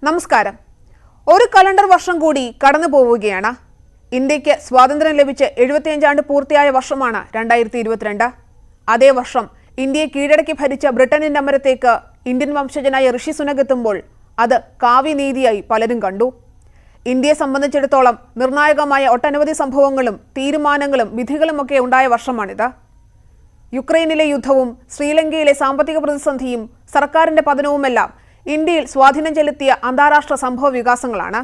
നമസ്കാരം. ഒരു കലണ്ടർ വർഷം കൂടി കടന്നു പോവുകയാണ്. ഇന്ത്യക്ക് സ്വാതന്ത്ര്യം ലഭിച്ച് 75 ആണ്ട് പൂർത്തിയായ വർഷമാണ് 2022. അതേ വർഷം ഇന്ത്യയെ കീഴടക്കി ഭരിച്ച ബ്രിട്ടനിന്റെ അമരത്തേക്ക് ഇന്ത്യൻ വംശജനായ ഋഷി സുനക് എത്തുമ്പോൾ അത് കാവ്യനീതിയായി പലരും കണ്ടു. ഇന്ത്യയെ സംബന്ധിച്ചിടത്തോളം നിർണായകമായ ഒട്ടനവധി സംഭവങ്ങളും തീരുമാനങ്ങളും വിധികളുമൊക്കെ ഉണ്ടായ വർഷമാണിത്. യുക്രൈനിലെ യുദ്ധവും ശ്രീലങ്കയിലെ സാമ്പത്തിക പ്രതിസന്ധിയും സർക്കാരിന്റെ പതനവുമെല്ലാം ഇന്ത്യയിൽ സ്വാധീനം ചെലുത്തിയ അന്താരാഷ്ട്ര സംഭവ വികാസങ്ങളാണ്.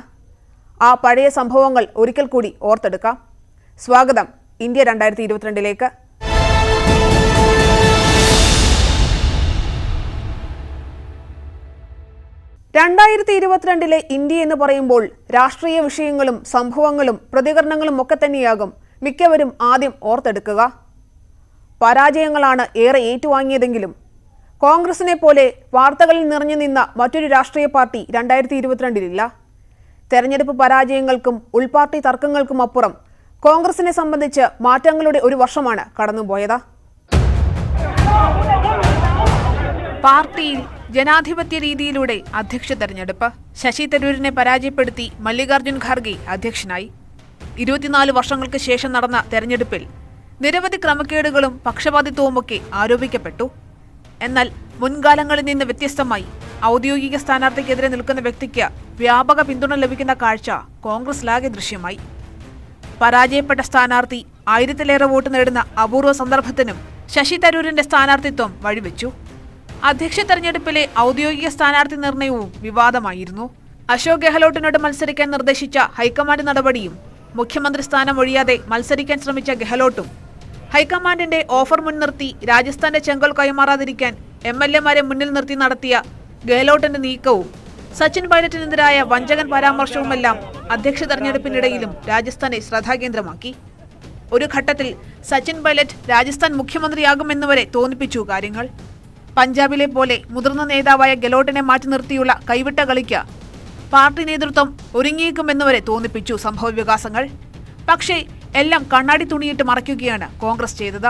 ആ പഴയ സംഭവങ്ങൾ ഒരിക്കൽ കൂടി ഓർത്തെടുക്കാം. സ്വാഗതം ഇന്ത്യ 2022ലേക്ക്. ഇന്ത്യ എന്ന് പറയുമ്പോൾ രാഷ്ട്രീയ വിഷയങ്ങളും സംഭവങ്ങളും പ്രതികരണങ്ങളും ഒക്കെ തന്നെയാകും മിക്കവരും ആദ്യം ഓർത്തെടുക്കുക. പരാജയങ്ങളാണ് ഏറെ ഏറ്റുവാങ്ങിയതെങ്കിലും കോൺഗ്രസിനെ പോലെ വാർത്തകളിൽ നിറഞ്ഞു നിന്ന മറ്റൊരു രാഷ്ട്രീയ പാർട്ടി 2022-ലില്ല. തെരഞ്ഞെടുപ്പ് പരാജയങ്ങൾക്കും ഉൾപാർട്ടി തർക്കങ്ങൾക്കും അപ്പുറം കോൺഗ്രസിനെ സംബന്ധിച്ച് മാറ്റങ്ങളുടെ ഒരു വർഷമാണ് കടന്നുപോയത്. പാർട്ടിയിൽ ജനാധിപത്യ രീതിയിലൂടെ അധ്യക്ഷ തെരഞ്ഞെടുപ്പ്. ശശി തരൂരിനെ പരാജയപ്പെടുത്തി മല്ലികാർജ്ജുൻ ഖാർഗെ അധ്യക്ഷനായി. 24 വർഷങ്ങൾക്ക് ശേഷം നടന്ന തെരഞ്ഞെടുപ്പിൽ നിരവധി ക്രമക്കേടുകളും പക്ഷപാതിത്വവുമൊക്കെ ആരോപിക്കപ്പെട്ടു. എന്നാൽ മുൻകാലങ്ങളിൽ നിന്ന് വ്യത്യസ്തമായി ഔദ്യോഗിക സ്ഥാനാർത്ഥിക്കെതിരെ നിൽക്കുന്ന വ്യക്തിക്ക് വ്യാപക പിന്തുണ ലഭിക്കുന്ന കാഴ്ച കോൺഗ്രസിലാകെ ദൃശ്യമായി. പരാജയപ്പെട്ട സ്ഥാനാർത്ഥി 1000-ലേറെ വോട്ട് നേടുന്ന അപൂർവ സന്ദർഭത്തിനും ശശി തരൂരിന്റെ സ്ഥാനാർത്ഥിത്വം വഴിവെച്ചു. അധ്യക്ഷ തെരഞ്ഞെടുപ്പിലെ ഔദ്യോഗിക സ്ഥാനാർത്ഥി നിർണയവും വിവാദമായിരുന്നു. അശോക് ഗെഹ്ലോട്ടിനോട് മത്സരിക്കാൻ നിർദ്ദേശിച്ച ഹൈക്കമാൻഡ് നടപടിയും മുഖ്യമന്ത്രി സ്ഥാനം ഒഴിയാതെ മത്സരിക്കാൻ ശ്രമിച്ച ഗെഹ്ലോട്ടും ഹൈക്കമാൻഡിന്റെ ഓഫർ മുൻനിർത്തി രാജസ്ഥാന്റെ ചെങ്കോൽ കൈമാറാതിരിക്കാൻ MLA-മാരെ മുന്നിൽ നിർത്തി നടത്തിയ ഗെഹ്ലോട്ടിന്റെ നീക്കവും സച്ചിൻ പൈലറ്റിനെതിരായ വഞ്ചകൻ പരാമർശവുമെല്ലാം അധ്യക്ഷ തെരഞ്ഞെടുപ്പിനിടയിലും രാജസ്ഥാനെ ശ്രദ്ധാകേന്ദ്രമാക്കി. ഒരു ഘട്ടത്തിൽ സച്ചിൻ പൈലറ്റ് രാജസ്ഥാൻ മുഖ്യമന്ത്രിയാകുമെന്നുവരെ തോന്നിപ്പിച്ചു കാര്യങ്ങൾ. പഞ്ചാബിലെ പോലെ മുതിർന്ന നേതാവായ ഗെഹ്ലോട്ടിനെ മാറ്റി നിർത്തിയുള്ള കൈവിട്ട കളിക്ക് പാർട്ടി നേതൃത്വം ഒരുങ്ങിയേക്കുമെന്നുവരെ തോന്നിപ്പിച്ചു സംഭവ വികാസങ്ങൾ. പക്ഷേ എല്ലാം കണ്ണാടി തുണിയിട്ട് മറയ്ക്കുകയാണ് കോൺഗ്രസ് ചെയ്തത്.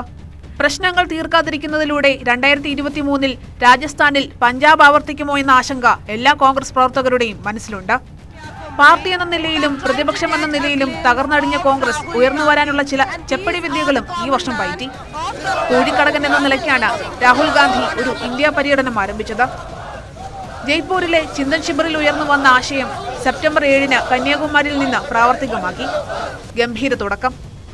പ്രശ്നങ്ങൾ തീർക്കാതിരിക്കുന്നതിലൂടെ 2023-ൽ രാജസ്ഥാനിൽ പഞ്ചാബ് ആവർത്തിക്കുമോ എന്ന ആശങ്ക എല്ലാ കോൺഗ്രസ് പ്രവർത്തകരുടെയും മനസ്സിലുണ്ട്. പാർട്ടി എന്ന നിലയിലും പ്രതിപക്ഷമെന്ന നിലയിലും തകർന്നടിഞ്ഞ കോൺഗ്രസ് ഉയർന്നു വരാനുള്ള ചില ചെപ്പടി വിദ്യകളും ഈ വർഷം പയറ്റി. കോഴിക്കടകൻ എന്ന നിലയ്ക്കാണ് രാഹുൽ ഗാന്ധി ഒരു ഇന്ത്യ പര്യടനം ആരംഭിച്ചത്. ജയ്പൂരിലെ ചിന്തൻ ശിബിറിൽ ഉയർന്നു വന്ന ആശയം സെപ്റ്റംബർ 7-ന് കന്യാകുമാരിയിൽ നിന്ന് പ്രാവർത്തികമാക്കി. ഗംഭീര തുടക്കം.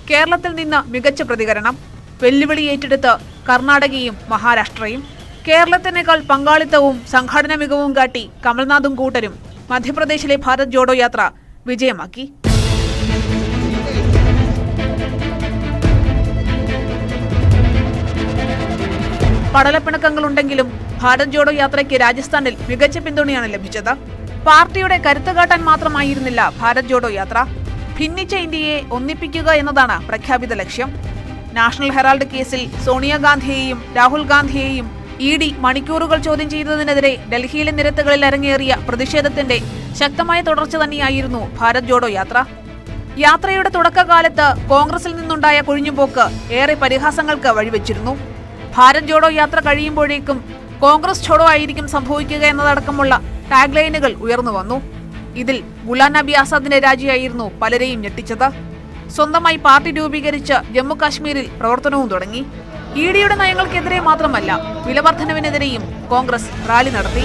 കേരളത്തിൽ നിന്ന് മികച്ച പ്രതികരണം. വെല്ലുവിളി ഏറ്റെടുത്ത് കർണാടകയും മഹാരാഷ്ട്രയും. കേരളത്തിനേക്കാൾ പങ്കാളിത്തവും സംഘാടന മികവും കാട്ടി കമൽനാഥും കൂട്ടരും മധ്യപ്രദേശിലെ ഭാരത് ജോഡോ യാത്ര വിജയമാക്കി. പടലപ്പിണക്കങ്ങളുണ്ടെങ്കിലും ഭാരത് ജോഡോ യാത്രയ്ക്ക് രാജസ്ഥാനിൽ മികച്ച പിന്തുണയാണ് ലഭിച്ചത്. പാർട്ടിയുടെ കരുത്ത് കാട്ടാൻ മാത്രമായിരുന്നില്ല ഭാരത് ജോഡോ യാത്ര. ഭിന്നിച്ച ഇന്ത്യയെ ഒന്നിപ്പിക്കുക എന്നതാണ് പ്രഖ്യാപിത ലക്ഷ്യം. നാഷണൽ ഹെറാൾഡ് കേസിൽ സോണിയാഗാന്ധിയെയും രാഹുൽ ഗാന്ധിയെയും ED മണിക്കൂറുകൾ ചോദ്യം ചെയ്തതിനെതിരെ ഡൽഹിയിലെ നിരത്തുകളിൽ അരങ്ങേറിയ പ്രതിഷേധത്തിന്റെ ശക്തമായ തുടർച്ച തന്നെയായിരുന്നു ഭാരത് ജോഡോ യാത്ര. യാത്രയുടെ തുടക്കകാലത്ത് കോൺഗ്രസിൽ നിന്നുണ്ടായ കൊഴിഞ്ഞുപോക്ക് ഏറെ പരിഹാസങ്ങൾക്ക് വഴിവെച്ചിരുന്നു. ഭാരത് ജോഡോ യാത്ര കഴിയുമ്പോഴേക്കും കോൺഗ്രസ് ഛോഡോ ആയിരിക്കും സംഭവിക്കുക എന്നതടക്കമുള്ള ടാഗ് ലൈനുകൾ ഉയർന്നു വന്നു. ഇതിൽ ഗുലാം നബി ആസാദിന്റെ രാജിയായിരുന്നു പലരെയും ഞെട്ടിച്ചത്. സ്വന്തമായി പാർട്ടി രൂപീകരിച്ച് ജമ്മു കാശ്മീരിൽ പ്രവർത്തനവും തുടങ്ങി. EDയുടെ നയങ്ങൾക്കെതിരെ മാത്രമല്ല വിലവർദ്ധനവിനെതിരെയും കോൺഗ്രസ് റാലി നടത്തി.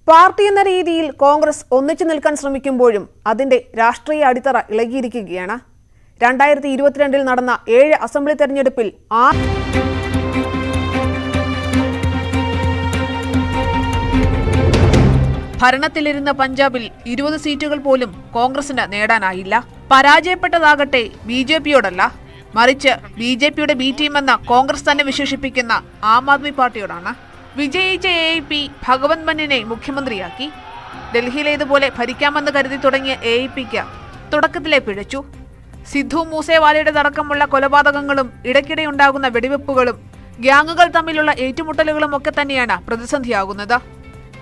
പാർട്ടി എന്ന രീതിയിൽ കോൺഗ്രസ് ഒന്നിച്ചു നിൽക്കാൻ ശ്രമിക്കുമ്പോഴും അതിന്റെ രാഷ്ട്രീയ അടിത്തറ ഇളകിയിരിക്കുകയാണ്. 2022-ൽ നടന്ന 7 അസംബ്ലി തെരഞ്ഞെടുപ്പിൽ ഭരണത്തിലിരുന്ന പഞ്ചാബിൽ 20 സീറ്റുകൾ പോലും കോൺഗ്രസിന് നേടാനായില്ല. പരാജയപ്പെട്ടതാകട്ടെ BJPയോടല്ല, മറിച്ച് BJPയുടെ B ടീം എന്ന കോൺഗ്രസ് തന്നെ വിശേഷിപ്പിക്കുന്ന ആം ആദ്മി പാർട്ടിയോടാണ്. വിജയിച്ച AIP ഭഗവന്ത് മന്നിനെ മുഖ്യമന്ത്രിയാക്കി. ഡൽഹിയിലേതുപോലെ ഭരിക്കാമെന്ന് കരുതി തുടങ്ങിയ AIPക്ക് തുടക്കത്തിലെ പിഴച്ചു. സിദ്ധു മൂസേവാലയുടേതടക്കമുള്ള കൊലപാതകങ്ങളും ഇടയ്ക്കിടെ ഉണ്ടാകുന്ന വെടിവെപ്പുകളും ഗ്യാങ്ങുകൾ തമ്മിലുള്ള ഏറ്റുമുട്ടലുകളും ഒക്കെ തന്നെയാണ് പ്രതിസന്ധിയാകുന്നത്.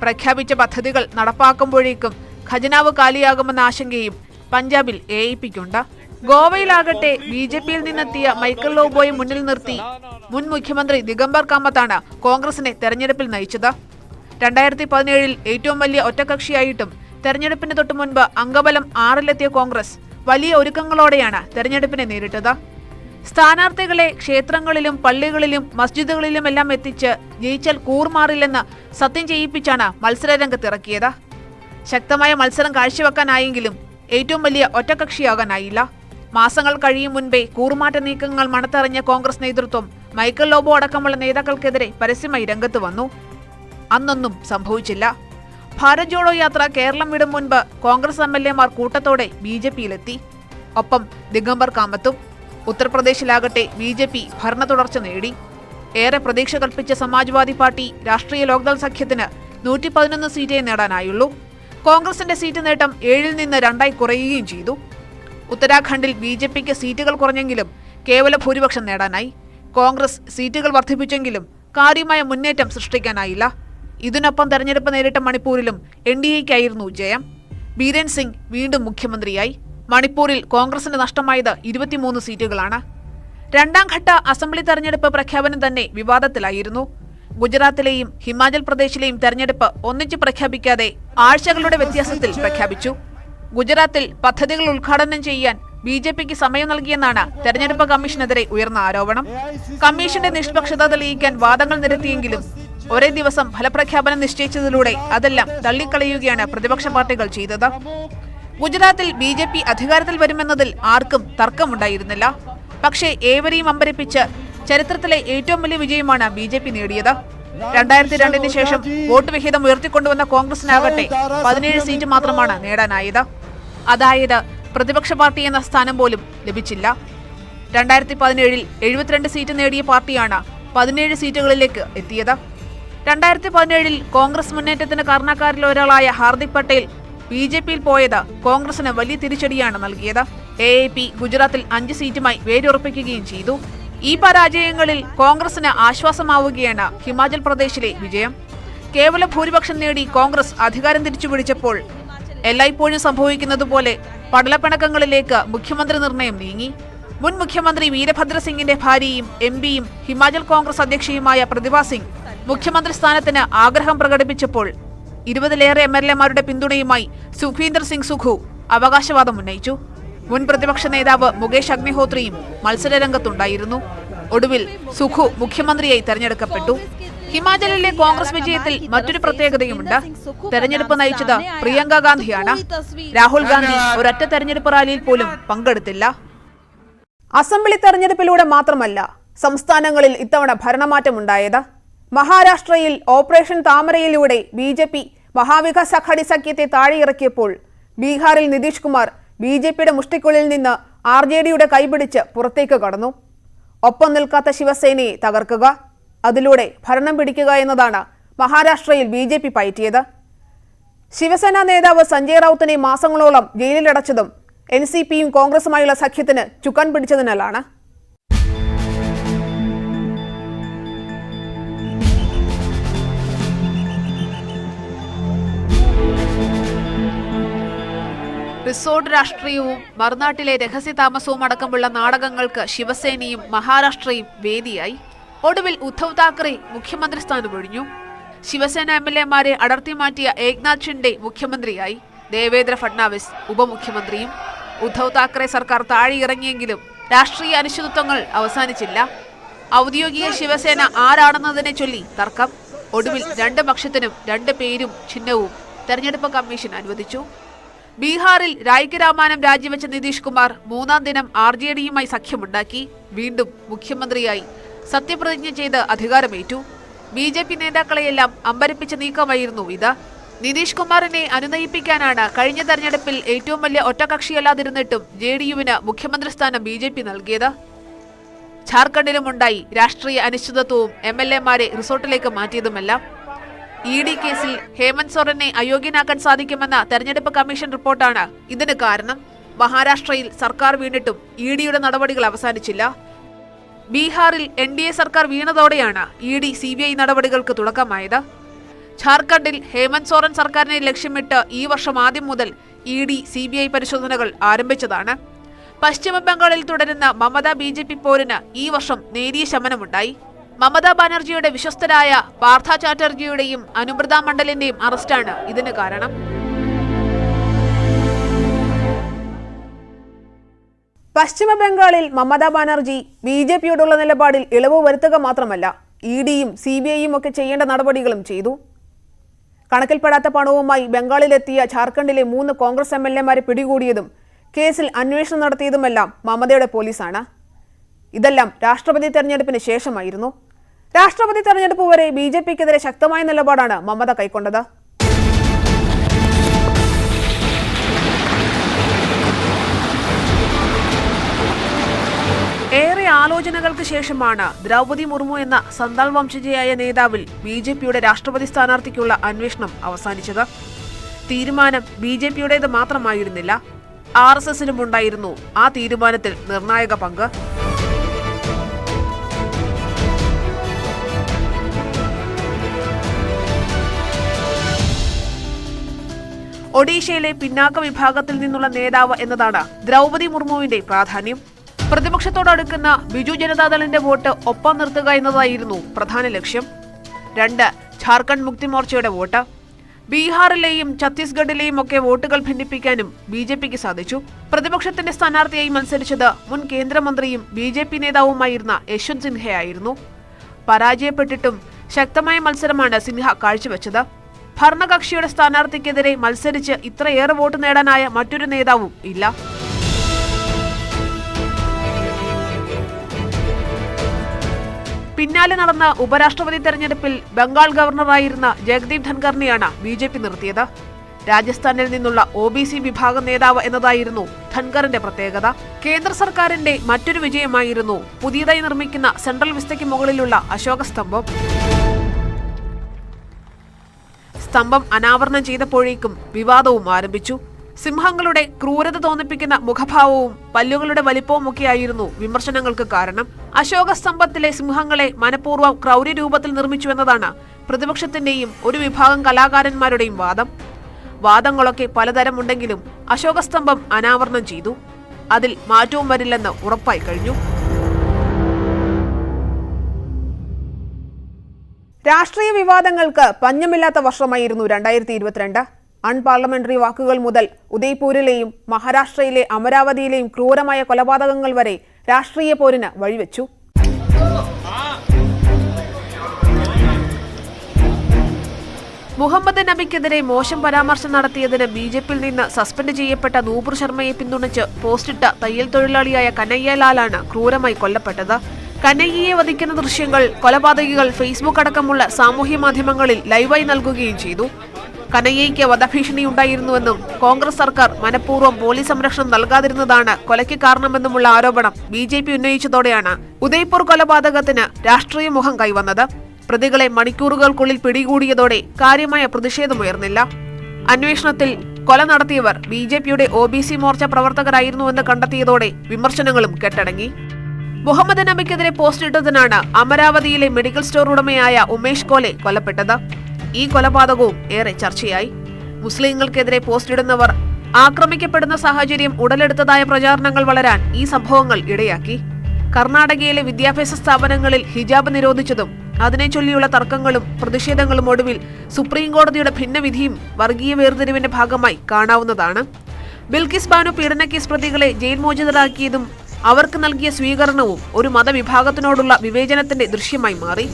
പ്രഖ്യാപിച്ച പദ്ധതികൾ നടപ്പാക്കുമ്പോഴേക്കും ഖജനാവ് കാലിയാകുമെന്ന ആശങ്കയും പഞ്ചാബിൽ AIPക്കുണ്ട്. ഗോവയിലാകട്ടെ BJPയിൽ നിന്നെത്തിയ മൈക്കൽ ലോബോയെ മുന്നിൽ നിർത്തി മുൻ മുഖ്യമന്ത്രി ദിഗംബർ കാമത്താണ് കോൺഗ്രസിനെ തെരഞ്ഞെടുപ്പിൽ നയിച്ചത്. 2017 ഏറ്റവും വലിയ ഒറ്റകക്ഷിയായിട്ടും തെരഞ്ഞെടുപ്പിന് തൊട്ടു മുൻപ് അംഗബലം 6-ലെത്തിയ കോൺഗ്രസ് വലിയ ഒരുക്കങ്ങളോടെയാണ് തെരഞ്ഞെടുപ്പിനെ നേരിട്ടത്. സ്ഥാനാർത്ഥികളെ ക്ഷേത്രങ്ങളിലും പള്ളികളിലും മസ്ജിദുകളിലുമെല്ലാം എത്തിച്ച് ജയിച്ചാൽ കൂറുമാറില്ലെന്ന് സത്യം ചെയ്യിപ്പിച്ചാണ് മത്സരരംഗത്തിറക്കിയത്. ശക്തമായ മത്സരം കാഴ്ചവെക്കാനായെങ്കിലും ഏറ്റവും വലിയ ഒറ്റകക്ഷിയാകാനായില്ല. മാസങ്ങൾ കഴിയും മുൻപേ കൂറുമാറ്റ നീക്കങ്ങൾ മണത്തറിഞ്ഞ കോൺഗ്രസ് നേതൃത്വം മൈക്കൽ ലോബോ അടക്കമുള്ള നേതാക്കൾക്കെതിരെ പരസ്യമായി രംഗത്ത് വന്നു. അന്നൊന്നും സംഭവിച്ചില്ല. ഭാരത് ജോഡോ യാത്ര കേരളം വിടും മുൻപ് കോൺഗ്രസ് MLA-മാർ കൂട്ടത്തോടെ BJP-യിലെത്തി. ഒപ്പം ദിഗംബർ കാമത്തും. ഉത്തർപ്രദേശിലാകട്ടെ BJP ഭരണ തുടർച്ച നേടി. ഏറെ പ്രതീക്ഷ കൽപ്പിച്ച സമാജ്വാദി പാർട്ടി രാഷ്ട്രീയ ലോക്ദൾ സഖ്യത്തിന് 111 സീറ്റേ നേടാനായുള്ളൂ. കോൺഗ്രസിന്റെ സീറ്റ് നേട്ടം 7-ൽ നിന്ന് 2-ആയി കുറയുകയും ചെയ്തു. ഉത്തരാഖണ്ഡിൽ BJP-ക്ക് സീറ്റുകൾ കുറഞ്ഞെങ്കിലും കേവല ഭൂരിപക്ഷം നേടാനായി. കോൺഗ്രസ് സീറ്റുകൾ വർദ്ധിപ്പിച്ചെങ്കിലും കാര്യമായ മുന്നേറ്റം സൃഷ്ടിക്കാനായില്ല. ഇതിനൊപ്പം തെരഞ്ഞെടുപ്പ് നേരിട്ട മണിപ്പൂരിലും NDA-യ്ക്കായിരുന്നു ജയം. ബീരൻ സിംഗ് വീണ്ടും മുഖ്യമന്ത്രിയായി. മണിപ്പൂരിൽ കോൺഗ്രസിന് നഷ്ടമായത് 23 സീറ്റുകളാണ്. രണ്ടാം ഘട്ട അസംബ്ലി തെരഞ്ഞെടുപ്പ് പ്രഖ്യാപനം തന്നെ വിവാദത്തിലായിരുന്നു. ഗുജറാത്തിലെയും ഹിമാചൽ പ്രദേശിലെയും തെരഞ്ഞെടുപ്പ് ഒന്നിച്ച് പ്രഖ്യാപിക്കാതെ ആഴ്ചകളുടെ വ്യത്യാസത്തിൽ പ്രഖ്യാപിച്ചു. ഗുജറാത്തിൽ പദ്ധതികൾ ഉദ്ഘാടനം ചെയ്യാൻ BJP-ക്ക് സമയം നൽകിയെന്നാണ് തെരഞ്ഞെടുപ്പ് കമ്മീഷനെതിരെ ഉയർന്ന ആരോപണം. കമ്മീഷന്റെ നിഷ്പക്ഷത തെളിയിക്കാൻ വാദങ്ങൾ നിരത്തിയെങ്കിലും ഒരേ ദിവസം ഫലപ്രഖ്യാപനം നിശ്ചയിച്ചതിലൂടെ അതെല്ലാം തള്ളിക്കളയുകയാണ് പ്രതിപക്ഷ പാർട്ടികൾ ചെയ്തത്. ഗുജറാത്തിൽ BJP അധികാരത്തിൽ വരുമെന്നതിൽ ആർക്കും തർക്കമുണ്ടായിരുന്നില്ല. പക്ഷേ ഏവരെയും അമ്പരപ്പിച്ച് ചരിത്രത്തിലെ ഏറ്റവും വലിയ വിജയമാണ് BJP നേടിയത്. 2002-ന് ശേഷം വോട്ട് വിഹിതം ഉയർത്തിക്കൊണ്ടുവന്ന കോൺഗ്രസിനാകട്ടെ 17 സീറ്റ് മാത്രമാണ് നേടാനായത്. അതായത് പ്രതിപക്ഷ പാർട്ടി എന്ന സ്ഥാനം പോലും ലഭിച്ചില്ല. 2017-ൽ 72 സീറ്റ് നേടിയ പാർട്ടിയാണ് 17 സീറ്റുകളിലേക്ക് എത്തിയത്. 2017-ൽ കോൺഗ്രസ് മുന്നേറ്റത്തിന് കാരണക്കാരിൽ ഒരാളായ ഹാർദിക് പട്ടേൽ BJP-യിൽ പോയത് കോൺഗ്രസിന് വലിയ തിരിച്ചടിയാണ് നൽകിയത്. AAP ഗുജറാത്തിൽ 5 സീറ്റുമായി വേരുറപ്പിക്കുകയും ചെയ്തു. ഈ പരാജയങ്ങളിൽ കോൺഗ്രസിന് ആശ്വാസമാവുകയാണ് ഹിമാചൽ പ്രദേശിലെ വിജയം. കേവല ഭൂരിപക്ഷം നേടി കോൺഗ്രസ് അധികാരം തിരിച്ചുപിടിച്ചപ്പോൾ എല്ലായ്പ്പോഴും സംഭവിക്കുന്നതുപോലെ പടലപ്പിണക്കങ്ങളിലേക്ക് മുഖ്യമന്ത്രി നിർണയം നീങ്ങി. മുൻ മുഖ്യമന്ത്രി വീരഭദ്ര സിംഗിന്റെ ഭാര്യയും MP-യും ഹിമാചൽ കോൺഗ്രസ് അധ്യക്ഷയുമായ പ്രതിഭ സിംഗ് മുഖ്യമന്ത്രി സ്ഥാനത്തിന് ആഗ്രഹം പ്രകടിപ്പിച്ചപ്പോൾ 20-ലേറെ MLA-മാരുടെ പിന്തുണയുമായി സുഖ്വീന്ദർ സിംഗ് സുഖു അവകാശവാദം ഉന്നയിച്ചു. മുൻ പ്രതിപക്ഷ നേതാവ് മുകേഷ് അഗ്നിഹോത്രിയും മത്സരരംഗത്തുണ്ടായിരുന്നു. ഒടുവിൽ സുഖു മുഖ്യമന്ത്രിയായി തെരഞ്ഞെടുക്കപ്പെട്ടു. ഹിമാചലിലെ കോൺഗ്രസ് വിജയത്തിൽ മറ്റൊരു പ്രത്യേകതയുമുണ്ട്. തെരഞ്ഞെടുപ്പ് നയിച്ചത് പ്രിയങ്ക ഗാന്ധിയാണ്. രാഹുൽ ഗാന്ധി ഒരൊറ്റ തെരഞ്ഞെടുപ്പ് റാലിയിൽ പോലും പങ്കെടുത്തില്ല. അസംബ്ലി തെരഞ്ഞെടുപ്പിലൂടെ മാത്രമല്ല സംസ്ഥാനങ്ങളിൽ ഇത്തവണ ഭരണമാറ്റമുണ്ടായത്. മഹാരാഷ്ട്രയിൽ ഓപ്പറേഷൻ താമരയിലൂടെ BJP മഹാവികാസ് അഘാടി സഖ്യത്തെ താഴെയിറക്കിയപ്പോൾ ബീഹാറിൽ നിതീഷ് കുമാർ BJP-യുടെ മുഷ്ടിക്കുള്ളിൽ നിന്ന് RJD-യുടെ കൈപിടിച്ച് പുറത്തേക്ക് കടന്നു. ഒപ്പം നിൽക്കാത്ത ശിവസേനയെ തകർക്കുക, അതിലൂടെ ഭരണം പിടിക്കുക എന്നതാണ് മഹാരാഷ്ട്രയിൽ BJP പയറ്റിയത്. ശിവസേന നേതാവ് സഞ്ജയ് റൌത്തിനെ മാസങ്ങളോളം ജയിലിലടച്ചതും NCP-യും കോൺഗ്രസുമായുള്ള സഖ്യത്തിന് ചുക്കാൻ പിടിച്ചതിനാലാണ്. റിസോർട്ട് രാഷ്ട്രീയവും മറുനാട്ടിലെ രഹസ്യ താമസവും അടക്കമുള്ള നാടകങ്ങൾക്ക് ശിവസേനയും മഹാരാഷ്ട്രയും വേദിയായി. ഒടുവിൽ ഉദ്ധവ് താക്കറെ മുഖ്യമന്ത്രി സ്ഥാനം ഒഴിഞ്ഞു. ശിവസേന MLA-മാരെ അടർത്തി മാറ്റിയ ഏക്നാഥ് ഷിൻഡെ മുഖ്യമന്ത്രിയായി. ദേവേന്ദ്ര ഫഡ്നാവിസ് ഉപമുഖ്യമന്ത്രിയും. ഉദ്ധവ് താക്കറെ സർക്കാർ താഴെയിറങ്ങിയെങ്കിലും രാഷ്ട്രീയ അനിശ്ചിതത്വങ്ങൾ അവസാനിച്ചില്ല. ഔദ്യോഗിക ശിവസേന ആരാണെന്നതിനെ ചൊല്ലി തർക്കം. ഒടുവിൽ 2 പക്ഷത്തിനും 2 പേരും ചിഹ്നവും തെരഞ്ഞെടുപ്പ് കമ്മീഷൻ അനുവദിച്ചു. ബീഹാറിൽ രായ്ക്ക് രാമാനം രാജിവെച്ച നിതീഷ് കുമാർ 3-ാം ദിനം RJD-യുമായി സഖ്യമുണ്ടാക്കി. വീണ്ടും മുഖ്യമന്ത്രിയായി സത്യപ്രതിജ്ഞ ചെയ്ത് അധികാരമേറ്റു. BJP നേതാക്കളെയെല്ലാം അമ്പരപ്പിച്ച നീക്കമായിരുന്നു ഇത്. നിതീഷ് കുമാറിനെ അനുനയിപ്പിക്കാനാണ് കഴിഞ്ഞ തെരഞ്ഞെടുപ്പിൽ ഏറ്റവും വലിയ ഒറ്റകക്ഷിയല്ലാതിരുന്നിട്ടും JDU-വിന് മുഖ്യമന്ത്രി സ്ഥാനം BJP നൽകിയത്. ഝാർഖണ്ഡിലുമുണ്ടായി രാഷ്ട്രീയ അനിശ്ചിതത്വവും MLA-മാരെ റിസോർട്ടിലേക്ക് മാറ്റിയതുമെല്ലാം. ED കേസിൽ ഹേമന്ത് സോറനെ അയോഗ്യനാക്കാൻ സാധിക്കുമെന്ന തെരഞ്ഞെടുപ്പ് കമ്മീഷൻ റിപ്പോർട്ടാണ് ഇതിന് കാരണം. മഹാരാഷ്ട്രയിൽ സർക്കാർ വീണിട്ടും ED-യുടെ നടപടികൾ അവസാനിച്ചില്ല. ബീഹാറിൽ NDA സർക്കാർ വീണതോടെയാണ് ED CBI നടപടികൾക്ക് തുടക്കമായത്. ഝാർഖണ്ഡിൽ ഹേമന്ത് സോറൻ സർക്കാരിനെ ലക്ഷ്യമിട്ട് ഈ വർഷം ആദ്യം മുതൽ ED CBI പരിശോധനകൾ ആരംഭിച്ചതാണ്. പശ്ചിമ ബംഗാളിൽ തുടരുന്ന മമത BJP പോരിന് ഈ വർഷം നേരിയ ശമനമുണ്ടായി. മമതാ ബാനർജിയുടെ വിശ്വസ്തരായ പാർത്ഥ ചാറ്റർജിയുടെയും അനുബ്രത മണ്ഡലിന്റെയും അറസ്റ്റാണ് ഇതിന് കാരണം. പശ്ചിമ ബംഗാളിൽ മമതാ ബാനർജി BJPയോടുള്ള നിലപാടിൽ ഇളവ് വരുത്തുക മാത്രമല്ല, EDയും CBIയും ഒക്കെ ചെയ്യേണ്ട നടപടികളും ചെയ്തു. കണക്കിൽപ്പെടാത്ത പണവുമായി ബംഗാളിലെത്തിയ ജാർഖണ്ഡിലെ 3 കോൺഗ്രസ് MLAമാരെ പിടികൂടിയതും കേസിൽ അന്വേഷണം നടത്തിയതുമെല്ലാം മമതയുടെ പോലീസാണ്. ഇതെല്ലാം രാഷ്ട്രപതി തെരഞ്ഞെടുപ്പിന് ശേഷമായിരുന്നു. രാഷ്ട്രപതി തെരഞ്ഞെടുപ്പ് വരെ BJPക്കെതിരെ ശക്തമായ നിലപാടാണ് മമത കൈക്കൊണ്ടത്. ഏറെ ആലോചനകൾക്ക് ശേഷമാണ് ദ്രൗപദി മുർമു എന്ന സന്താൾ വംശജയായ നേതാവിൽ BJPയുടെ രാഷ്ട്രപതി സ്ഥാനാർത്ഥിക്കുള്ള അന്വേഷണം അവസാനിച്ചത്. തീരുമാനം BJPയുടേത് മാത്രമായിരുന്നില്ല, RSSനും ഉണ്ടായിരുന്നു ആ തീരുമാനത്തിൽ നിർണായക പങ്ക്. ഒഡീഷയിലെ പിന്നാക്ക വിഭാഗത്തിൽ നിന്നുള്ള നേതാവ് എന്നതാണ് ദ്രൗപദി മുർമുവിന്റെ പ്രാധാന്യം. പ്രതിപക്ഷത്തോടടുക്കുന്ന ബിജു ജനതാദളിന്റെ വോട്ട് ഒപ്പം നിർത്തുക എന്നതായിരുന്നു പ്രധാന ലക്ഷ്യം. 2 ജാർഖണ്ഡ് മുക്തി മോർച്ചയുടെ വോട്ട്. ബീഹാറിലെയും ഛത്തീസ്ഗഡിലെയും ഒക്കെ വോട്ടുകൾ ഭിന്നിപ്പിക്കാനും BJPക്ക് സാധിച്ചു. പ്രതിപക്ഷത്തിന്റെ സ്ഥാനാർത്ഥിയായി മത്സരിച്ചത് മുൻ കേന്ദ്രമന്ത്രിയും BJP നേതാവുമായിരുന്ന യശ്വന്ത് സിൻഹയായിരുന്നു. പരാജയപ്പെട്ടിട്ടും ശക്തമായ മത്സരമാണ് സിൻഹ കാഴ്ചവെച്ചത്. ഭരണകക്ഷിയുടെ സ്ഥാനാർത്ഥിക്കെതിരെ മത്സരിച്ച് ഇത്രയേറെ വോട്ട് നേടാനായ മറ്റൊരു നേതാവും ഇല്ല. പിന്നാലെ നടന്ന ഉപരാഷ്ട്രപതി തെരഞ്ഞെടുപ്പിൽ ബംഗാൾ ഗവർണറായിരുന്ന ജഗദീപ് ധൻഖറിനെയാണ് BJP നിർത്തിയത്. രാജസ്ഥാനിൽ നിന്നുള്ള OBC വിഭാഗം നേതാവ് എന്നതായിരുന്നു ധൻഖറിന്റെ പ്രത്യേകത. കേന്ദ്ര സർക്കാരിന്റെ മറ്റൊരു വിജയമായിരുന്നു പുതിയതായി നിർമ്മിക്കുന്ന സെൻട്രൽ വിസ്തയ്ക്ക് മുകളിലുള്ള അശോക സ്തംഭം. സ്തംഭം അനാവരണം ചെയ്തപ്പോഴേക്കും വിവാദവും ആരംഭിച്ചു. സിംഹങ്ങളുടെ ക്രൂരത തോന്നിപ്പിക്കുന്ന മുഖഭാവവും പല്ലുകളുടെ വലിപ്പവുമൊക്കെയായിരുന്നു വിമർശനങ്ങൾക്ക് കാരണം. അശോക സ്തംഭത്തിലെ സിംഹങ്ങളെ മനഃപൂർവ്വം ക്രൗര്യ രൂപത്തിൽ നിർമ്മിച്ചുവെന്നതാണ് പ്രതിപക്ഷത്തിന്റെയും ഒരു വിഭാഗം കലാകാരന്മാരുടെയും വാദം. വാദങ്ങളൊക്കെ പലതരമുണ്ടെങ്കിലും അശോക സ്തംഭം അനാവരണം ചെയ്തു. അതിൽ മാറ്റവും വരില്ലെന്ന് ഉറപ്പായി കഴിഞ്ഞു. രാഷ്ട്രീയ വിവാദങ്ങൾക്ക് പഞ്ഞമില്ലാത്ത വർഷമായിരുന്നു 2022. അൺപാർലമെന്ററി വാക്കുകൾ മുതൽ ഉദയ്പൂരിലെയും മഹാരാഷ്ട്രയിലെ അമരാവതിയിലെയും ക്രൂരമായ കൊലപാതകങ്ങൾ വരെ രാഷ്ട്രീയ പോരിന് വഴിവെച്ചു. മുഹമ്മദ് നബിക്കെതിരെ മോശം പരാമർശം നടത്തിയതിന് BJPയിൽ നിന്ന് സസ്പെൻഡ് ചെയ്യപ്പെട്ട നൂപുർ ശർമ്മയെ പിന്തുണച്ച് പോസ്റ്റിട്ട തയ്യൽ തൊഴിലാളിയായ കനയ്യലാലാണ് ക്രൂരമായി കൊല്ലപ്പെട്ടത്. കനയ്യയെ വധിക്കുന്ന ദൃശ്യങ്ങൾ കൊലപാതകികൾ ഫേസ്ബുക്ക് അടക്കമുള്ള സാമൂഹ്യ മാധ്യമങ്ങളിൽ ലൈവായി നൽകുകയും ചെയ്തു. കനയ്യയ്ക്ക് വധഭീഷണിയുണ്ടായിരുന്നുവെന്നും കോൺഗ്രസ് സർക്കാർ മനഃപൂർവ്വം പോലീസ് സംരക്ഷണം നൽകാതിരുന്നതാണ് കൊലയ്ക്ക് കാരണമെന്നുമുള്ള ആരോപണം BJP ഉന്നയിച്ചതോടെയാണ് ഉദയ്പൂർ കൊലപാതകത്തിന് രാഷ്ട്രീയ മുഖം കൈവന്നത്. പ്രതികളെ മണിക്കൂറുകൾക്കുള്ളിൽ പിടികൂടിയതോടെ കാര്യമായ പ്രതിഷേധമുയർന്നില്ല. അന്വേഷണത്തിൽ കൊല നടത്തിയവർ BJPയുടെ OBC മോർച്ച പ്രവർത്തകരായിരുന്നുവെന്ന് കണ്ടെത്തിയതോടെ വിമർശനങ്ങളും കെട്ടടങ്ങി. മുഹമ്മദ് നബിക്കെതിരെ പോസ്റ്റ് ഇട്ടതിനാണ് അമരാവതിയിലെ മെഡിക്കൽ സ്റ്റോർ ഉടമയായ ഉമേഷ് കോലെ കൊല്ലപ്പെട്ടത്. ഈ കൊലപാതകവും ഏറെ ചർച്ചയായി. മുസ്ലിങ്ങൾക്കെതിരെ പോസ്റ്റ് ഇടുന്നവർ ആക്രമിക്കപ്പെടുന്ന സാഹചര്യം ഉടലെടുത്തതായ പ്രചാരണങ്ങൾ വളരാൻ ഈ സംഭവങ്ങൾ ഇടയാക്കി. കർണാടകയിലെ വിദ്യാഭ്യാസ സ്ഥാപനങ്ങളിൽ ഹിജാബ് നിരോധിച്ചതും അതിനെ ചൊല്ലിയുള്ള തർക്കങ്ങളും പ്രതിഷേധങ്ങളും ഒടുവിൽ സുപ്രീം കോടതിയുടെ ഭിന്നവിധിയും വർഗീയ വേർതിരിവിന്റെ ഭാഗമായി കാണാവുന്നതാണ്. ബിൽക്കിസ് ബാനു പീഡനക്കേസ് പ്രതികളെ ജയിൽ മോചിതരാക്കിയതും അവർക്ക് നൽകിയ സ്വീകരണവും ഒരു മതവിഭാഗത്തിനോടുള്ള വിവേചനത്തിന്റെ ദൃശ്യമായി മാറി.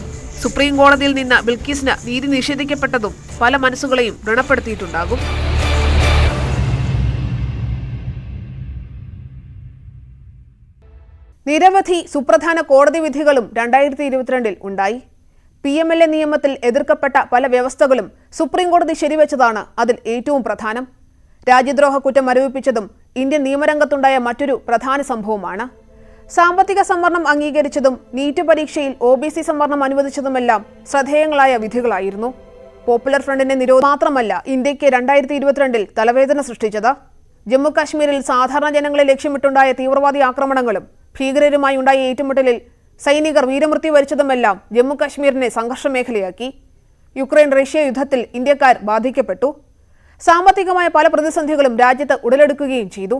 സുപ്രീം കോടതിയിൽ നിന്ന് ബിൽക്കിസിന് നീതി നിഷേധിക്കപ്പെട്ടതും പല മനസ്സുകളെയും വ്രണപ്പെടുത്തിയിട്ടുണ്ടാകും. നിരവധി സുപ്രധാന കോടതി വിധികളും 2022 ഉണ്ടായി. PMLA നിയമത്തിൽ എതിർക്കപ്പെട്ട പല വ്യവസ്ഥകളും സുപ്രീം കോടതി ശരിവെച്ചതാണ് അതിൽ ഏറ്റവും പ്രധാനം. രാജ്യദ്രോഹ കുറ്റം മരവിപ്പിച്ചതും ഇന്ത്യൻ നിയമരംഗത്തുണ്ടായ മറ്റൊരു പ്രധാന സംഭവമാണ്. സാമ്പത്തിക സംവരണം അംഗീകരിച്ചതും നീറ്റ് പരീക്ഷയിൽ OBC സംവരണം അനുവദിച്ചതുമെല്ലാം ശ്രദ്ധേയങ്ങളായ വിധികളായിരുന്നു. പോപ്പുലർ ഫ്രണ്ടിന്റെ നിരോധനം മാത്രമല്ല ഇന്ത്യക്ക് 2022 തലവേദന സൃഷ്ടിച്ചത്. ജമ്മു കാശ്മീരിൽ സാധാരണ ജനങ്ങളെ ലക്ഷ്യമിട്ടുണ്ടായ തീവ്രവാദി ആക്രമണങ്ങളും ഭീകരരുമായി ഉണ്ടായ ഏറ്റുമുട്ടലിൽ സൈനികർ വീരമൃത്യു വരിച്ചതുമെല്ലാം ജമ്മു കാശ്മീരിനെ സംഘർഷ മേഖലയാക്കി. യുക്രൈൻ റഷ്യ യുദ്ധത്തിൽ ഇന്ത്യക്കാർ ബാധിക്കപ്പെട്ടു. സാമ്പത്തികമായ പല പ്രതിസന്ധികളും രാജ്യത്ത് ഉടലെടുക്കുകയും ചെയ്തു.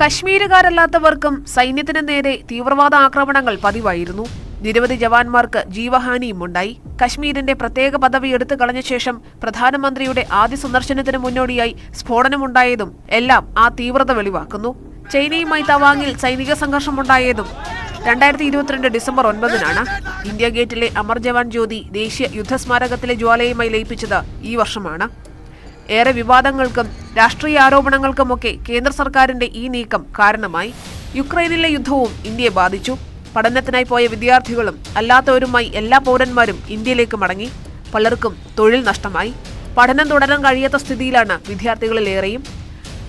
കശ്മീരുകാരല്ലാത്തവർക്കും സൈന്യത്തിന് നേരെ തീവ്രവാദ ആക്രമണങ്ങൾ പതിവായിരുന്നു. നിരവധി ജവാന്മാർക്ക് ജീവഹാനിയും ഉണ്ടായി. കശ്മീരിന്റെ പ്രത്യേക പദവി എടുത്തു കളഞ്ഞ ശേഷം പ്രധാനമന്ത്രിയുടെ ആദ്യ സന്ദർശനത്തിന് മുന്നോടിയായി സ്ഫോടനമുണ്ടായതും എല്ലാം ആ തീവ്രത വെളിവാക്കുന്നു. ചൈനയുമായി തവാങ്ങിൽ സൈനിക സംഘർഷമുണ്ടായതും 2022 ഡിസംബർ 9-നാണ്. ഇന്ത്യ ഗേറ്റിലെ അമർ ജവാൻ ജ്യോതി ദേശീയ യുദ്ധസ്മാരകത്തിലെ ജ്വാലയുമായി ലയിപ്പിച്ചത് ഈ വർഷമാണ്. ഏറെ വിവാദങ്ങൾക്കും രാഷ്ട്രീയ ആരോപണങ്ങൾക്കുമൊക്കെ കേന്ദ്ര സർക്കാരിന്റെ ഈ നീക്കം കാരണമായി. യുക്രൈനിലെ യുദ്ധവും ഇന്ത്യയെ ബാധിച്ചു. പഠനത്തിനായി പോയ വിദ്യാർത്ഥികളും അല്ലാത്തവരുമായി എല്ലാ പൗരന്മാരും ഇന്ത്യയിലേക്ക് മടങ്ങി. പലർക്കും തൊഴിൽ നഷ്ടമായി. പഠനം തുടരാൻ കഴിയാത്ത സ്ഥിതിയിലാണ് വിദ്യാർത്ഥികളിലേറെയും.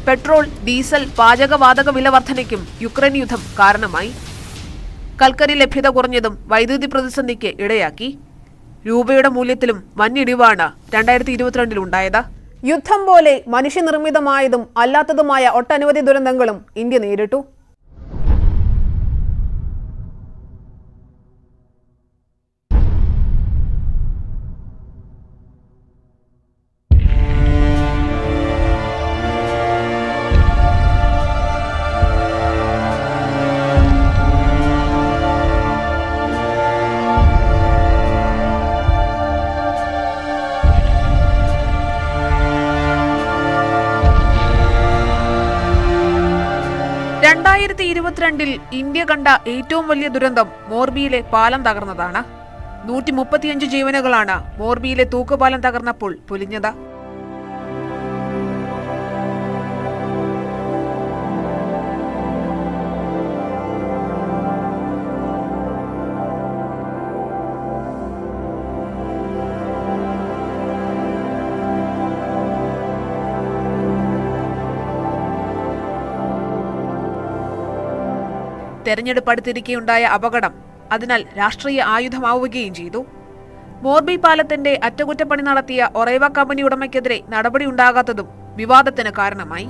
പെട്രോൾ, ഡീസൽ, പാചകവാതക വില വർധനയ്ക്കും യുക്രൈൻ യുദ്ധം കാരണമായി. കൽക്കരി ലഭ്യത കുറഞ്ഞതും വൈദ്യുതി പ്രതിസന്ധിക്ക് ഇടയാക്കി. രൂപയുടെ മൂല്യത്തിലും വന്നിടിവാണ് 2022 ഉണ്ടായത്. യുദ്ധം പോലെ മനുഷ്യനിർമ്മിതമായതും അല്ലാത്തതുമായ ഒട്ടനവധി ദുരന്തങ്ങളും ഇന്ത്യ നേരിട്ടു. ഇന്ത്യ കണ്ട ഏറ്റവും വലിയ ദുരന്തം മോർബിയിലെ പാലം തകർന്നതാണ്. 135 ജീവനുകളാണ് മോർബിയിലെ തൂക്കുപാലം തകർന്നപ്പോൾ പൊലിഞ്ഞത്. തെരഞ്ഞെടുപ്പ് അടുത്തിരിക്കെയുണ്ടായ അപകടം അതിനാൽ രാഷ്ട്രീയ ആയുധമാവുകയും ചെയ്തു. മോർബി പാലത്തിന്റെ അറ്റകുറ്റപ്പണി നടത്തിയ ഒറേവ കമ്പനി ഉടമയ്ക്കെതിരെ നടപടിയുണ്ടാകാത്തതും വിവാദത്തിന് കാരണമായി.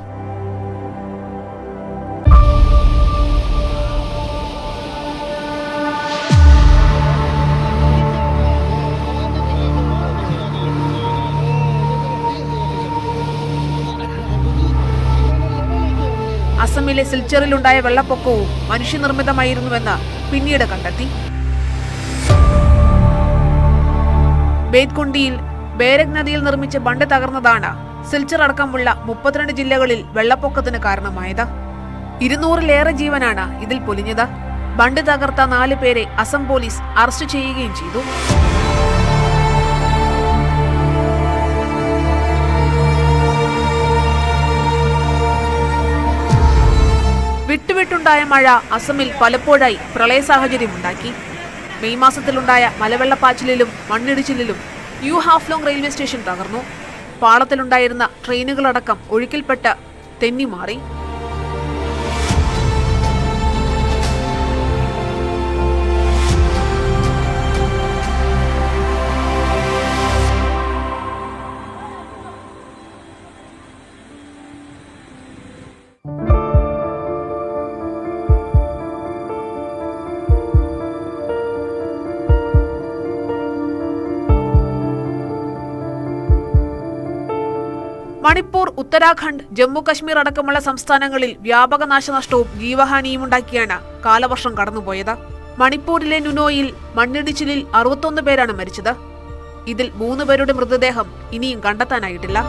അസമിലെ സിൽച്ചറിലുണ്ടായ വെള്ളപ്പൊക്കവും മനുഷ്യനിർമ്മിതമായിരുന്നുവെന്ന് പിന്നീട് കണ്ടെത്തി. ബേത്കുണ്ടിയിൽ ബേരക് നദിയിൽ നിർമ്മിച്ച ബണ്ട് തകർന്നതാണ് സിൽച്ചർ അടക്കമുള്ള 32 ജില്ലകളിൽ വെള്ളപ്പൊക്കത്തിന് കാരണമായത്. 200-ലേറെ ജീവനാണ് ഇതിൽ പൊലിഞ്ഞത്. ബണ്ട് തകർത്ത 4 പേരെ അസം പോലീസ് അറസ്റ്റ് ചെയ്യുകയും ചെയ്തു. വിട്ടുവിട്ടുണ്ടായ മഴ അസമിൽ പലപ്പോഴായി പ്രളയ സാഹചര്യമുണ്ടാക്കി. May മാസത്തിലുണ്ടായ മലവെള്ളപ്പാച്ചിലിലും മണ്ണിടിച്ചിലിലും new Haflong railway station തകർന്നു. പാളത്തിലുണ്ടായിരുന്ന ട്രെയിനുകളടക്കം ഒഴുക്കിൽപ്പെട്ട് തെന്നിമാറി. മണിപ്പൂർ, ഉത്തരാഖണ്ഡ്, ജമ്മു കശ്മീർ അടക്കമുള്ള സംസ്ഥാനങ്ങളിൽ വ്യാപക നാശനഷ്ടവും ജീവഹാനിയും ഉണ്ടാക്കിയാണ് കാലവർഷം കടന്നുപോയത്. മണിപ്പൂരിലെ നുനോയിൽ മണ്ണിടിച്ചിലിൽ 61 പേരാണ് മരിച്ചത്. ഇതിൽ 3 പേരുടെ മൃതദേഹം ഇനിയും കണ്ടെത്താനായിട്ടില്ല.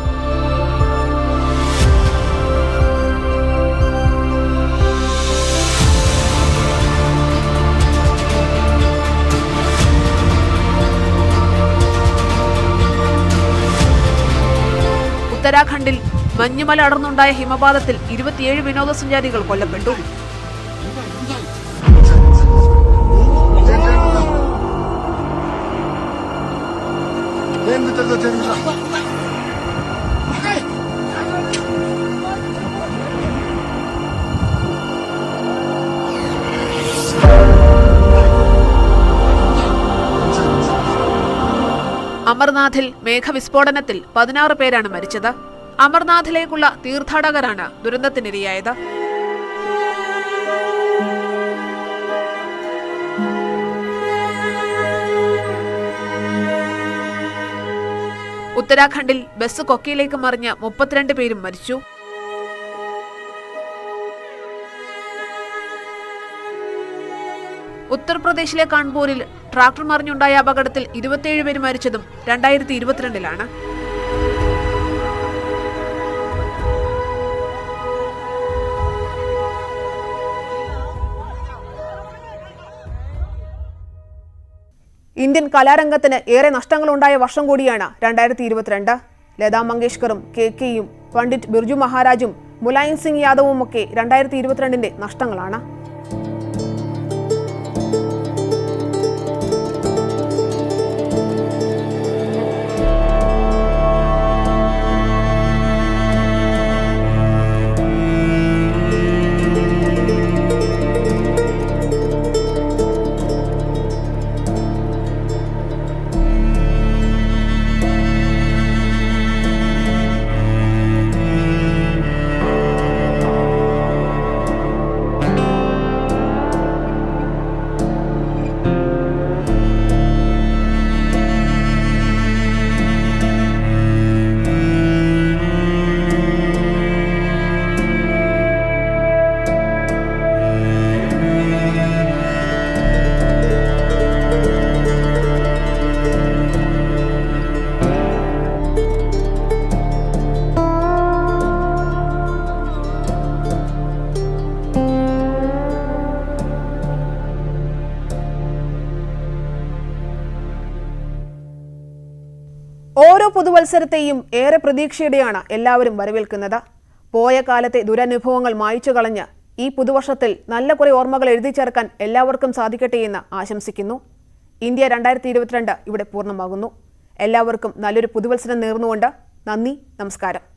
ഉത്തരാഖണ്ഡിൽ മഞ്ഞുമല അടർന്നുണ്ടായ ഹിമപാതത്തിൽ 27 വിനോദസഞ്ചാരികൾ കൊല്ലപ്പെട്ടു. അമർനാഥിൽ മേഘവിസ്ഫോടനത്തിൽ 16 പേരാണ് മരിച്ചത്. അമർനാഥിലേക്കുള്ള തീർത്ഥാടകരാണ് ദുരന്തത്തിനിരയായത്. ഉത്തരാഖണ്ഡിൽ ബസ് കൊക്കയിലേക്ക് മറിഞ്ഞ് 32 പേരും മരിച്ചു. ഉത്തർപ്രദേശിലെ കാൺപൂരിൽ ട്രാക്ടർ മറിഞ്ഞുണ്ടായ അപകടത്തിൽ 27 പേര് മരിച്ചതും 2022-ലാണ്. ഇന്ത്യൻ കലാരംഗത്തിന് ഏറെ നഷ്ടങ്ങളുണ്ടായ വർഷം കൂടിയാണ് 2022. ലതാ മങ്കേഷ്കറും KKയും പണ്ഡിറ്റ് ബിർജു മഹാരാജും മുലായം സിംഗ് യാദവും ഒക്കെ 2022-ന്റെ നഷ്ടങ്ങളാണ്. ഓരോ പുതുവത്സരത്തെയും ഏറെ പ്രതീക്ഷയോടെയാണ് എല്ലാവരും വരവേൽക്കുന്നത്. പോയ കാലത്തെ ദുരനുഭവങ്ങൾ മായ്ച്ചു കളഞ്ഞ് ഈ പുതുവർഷത്തിൽ നല്ല കുറെ ഓർമ്മകൾ എഴുതി ചേർക്കാൻ എല്ലാവർക്കും സാധിക്കട്ടെ എന്ന് ആശംസിക്കുന്നു. ഇന്ത്യ 2022 ഇവിടെ പൂർണ്ണമാകുന്നു. എല്ലാവർക്കും നല്ലൊരു പുതുവത്സരം നേർന്നുകൊണ്ട് നന്ദി, നമസ്കാരം.